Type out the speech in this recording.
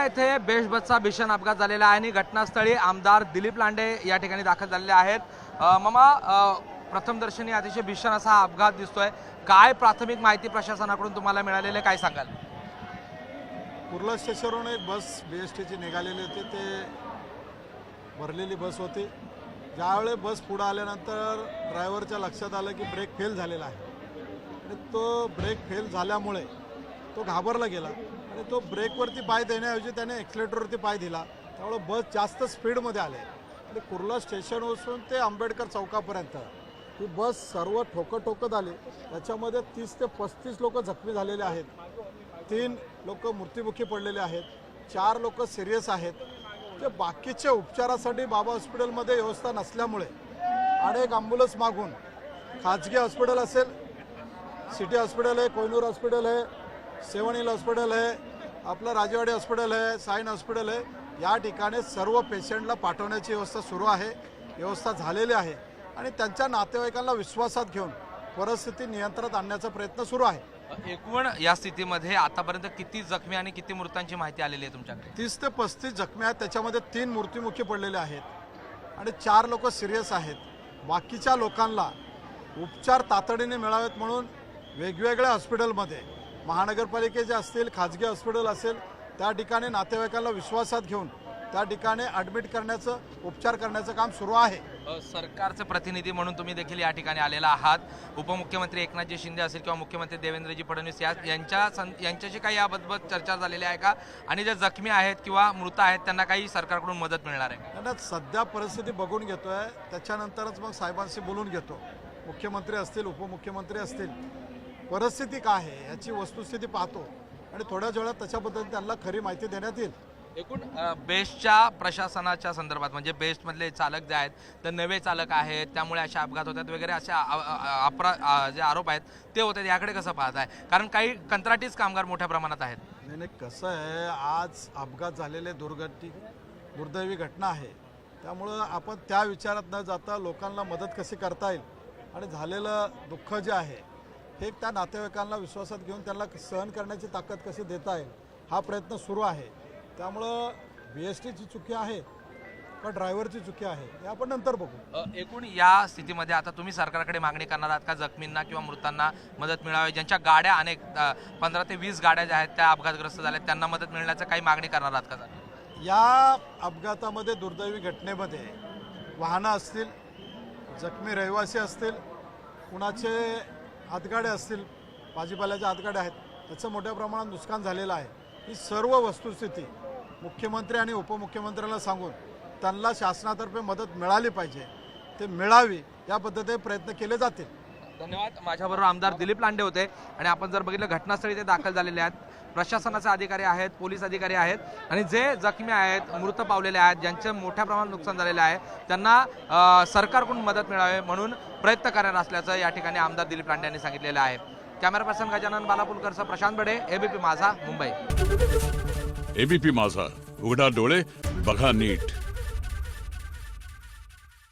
येथे बेस्ट बसचा भीषण अपघात झालेला आहे आणि घटनास्थळी आमदार दिलीप लांडे या ठिकाणी दाखल झालेले आहेत। मामा, प्रथमदर्शनी अतिशय भीषण असा हा अपघात दिसतोय, काय प्राथमिक माहिती प्रशासनाकडून तुम्हाला मिळालेली काय सांगाल? कुर्ला स्टेशनवरून एक बस BSTची निघालेली होती, ते भरलेली बस होती। ज्यावेळेस बस पुढे आल्यानंतर ड्रायव्हरच्या लक्षात आलं की ब्रेक फेल झालेला आहे आणि तो ब्रेक फेल झाल्यामुळे तो घाबरला गेला आणि तो ब्रेकवरती पाय देण्याऐवजी त्याने एक्सिलेटरवरती पाय दिला, त्यामुळे बस जास्त स्पीडमध्ये आले आणि कुर्ला स्टेशनपासून ते आंबेडकर चौकापर्यंत ही बस सर्व ठोकत आली। त्याच्यामध्ये 30 ते 35 लोक जखमी झालेले आहेत, 3 लोक मृत्युमुखी पडलेले आहेत, 4 लोक सिरियस आहेत। ते बाकीचे उपचारासाठी बाबा हॉस्पिटलमध्ये व्यवस्था नसल्यामुळे अनेक ॲम्ब्युलन्स मागून खाजगी हॉस्पिटल असेल, सिटी हॉस्पिटल आहे, कोहिनूर हॉस्पिटल आहे, 7 हिल हॉस्पिटल आहे, आपलं राजेवाडी हॉस्पिटल आहे, साईन हॉस्पिटल आहे, या ठिकाणी सर्व पेशंटला पाठवण्याची व्यवस्था सुरू आहे, व्यवस्था झालेली आहे आणि त्यांच्या नातेवाईकांना विश्वासात घेऊन परिस्थिती नियंत्रणात आणण्याचा प्रयत्न सुरू आहे। एकूण या स्थितीमध्ये आतापर्यंत किती जखमी आणि किती मृतांची माहिती आलेली आहे तुमच्याकडे? 30 ते 35 जखमी आहेत, त्याच्यामध्ये 3 मृत्युमुखी पडलेले आहेत आणि 4 लोक सिरियस आहेत। बाकीच्या लोकांना उपचार तातडीने मिळावेत म्हणून वेगवेगळ्या हॉस्पिटलमध्ये महानगरपालिकेचे असतील, खाजगी हॉस्पिटल असेल, त्या ठिकाणी नातेवाईकांना विश्वासात घेऊन त्या ठिकाणी ॲडमिट करण्याचं, उपचार करण्याचं काम सुरू आहे। सरकारचे प्रतिनिधी म्हणून तुम्ही देखील या ठिकाणी आलेला आहात। उपमुख्यमंत्री एकनाथजी शिंदे असेल किंवा मुख्यमंत्री देवेंद्रजी फडणवीस यांच्याशी काही याबाबत चर्चा झालेली आहे का? आणि जे जखमी आहेत किंवा मृत आहेत त्यांना काही सरकारकडून मदत मिळणार आहे? त्यांना सध्या परिस्थिती बघून घेतोय, त्याच्यानंतरच मग साहेबांशी बोलून घेतो। मुख्यमंत्री असतील, उपमुख्यमंत्री असतील, परिस्थिती काय आहे याची वस्तुस्थिती पाहतो आणि थोड्याच वेळात त्याच्याबद्दल त्यांना खरी माहिती देण्यात येईल। एकूण बेस्टच्या प्रशासनाच्या संदर्भात, म्हणजे बेस्टमधले चालक जे आहेत ते नवे चालक आहेत, त्यामुळे असे अपघात होतात वगैरे असे जे आरोप आहेत ते होतात, याकडे कसं पाहत आहे? कारण काही कंत्राटीच कामगार मोठ्या प्रमाणात आहेत। नाही, कसं आहे, आज अपघात झालेले दुर्दैवी घटना आहे, त्यामुळं आपण त्या विचारात न जाता लोकांना मदत कशी करता येईल आणि झालेलं दुःख जे आहे हे त्या नातेवाईकांना विश्वासात घेऊन त्यांना सहन करण्याची ताकद कशी देता येईल हा प्रयत्न सुरू आहे। त्यामुळं BSTची चुकी आहे का ड्रायव्हरची चुकी आहे हे आपण नंतर बघू। एकूण या स्थितीमध्ये आता तुम्ही सरकारकडे मागणी करणार आहात का जखमींना किंवा मृतांना मदत मिळावी? ज्यांच्या गाड्या अनेक 15 ते 20 गाड्या ज्या आहेत त्या अपघातग्रस्त झाल्या, त्यांना मदत मिळण्याचं काही मागणी करणार आहात का? या अपघातामध्ये, दुर्दैवी घटनेमध्ये वाहनं असतील, जखमी रहिवासी असतील, कुणाचे हातगाड्या असतील, भाजीपाल्याच्या हातगाड्या आहेत, त्याचं मोठ्या प्रमाणात नुकसान झालेलं आहे। ही सर्व वस्तुस्थिती मुख्यमंत्री आणि उपमुख्यमंत्र्यांना सांगून त्यांना शासनातर्फे मदत मिळाली पाहिजे, ते मिळावी या पद्धतीने प्रयत्न केले जातील। धन्यवाद। माझ्याबरोबर आमदार दिलीप लांडे होते आणि आपण जर बघितलं घटनास्थळी ते दाखल झालेले आहेत, प्रशासनाचे अधिकारी आहेत, पोलीस अधिकारी आहेत आणि जे जखमी आहेत, मृत पावलेले आहेत, ज्यांचे मोठ्या प्रमाणात नुकसान झालेले आहे, त्यांना सरकारकडून मदत मिळावी म्हणून प्रयत्न करणार असल्याचं या ठिकाणी आमदार दिलीप लांडे यांनी सांगितलेलं आहे। कॅमेरा पर्सन गजानन बालापूरकरसह प्रशांत बडे, ABP माझा, मुंबई। ABP माझा, उघडा डोळे बघा नीट।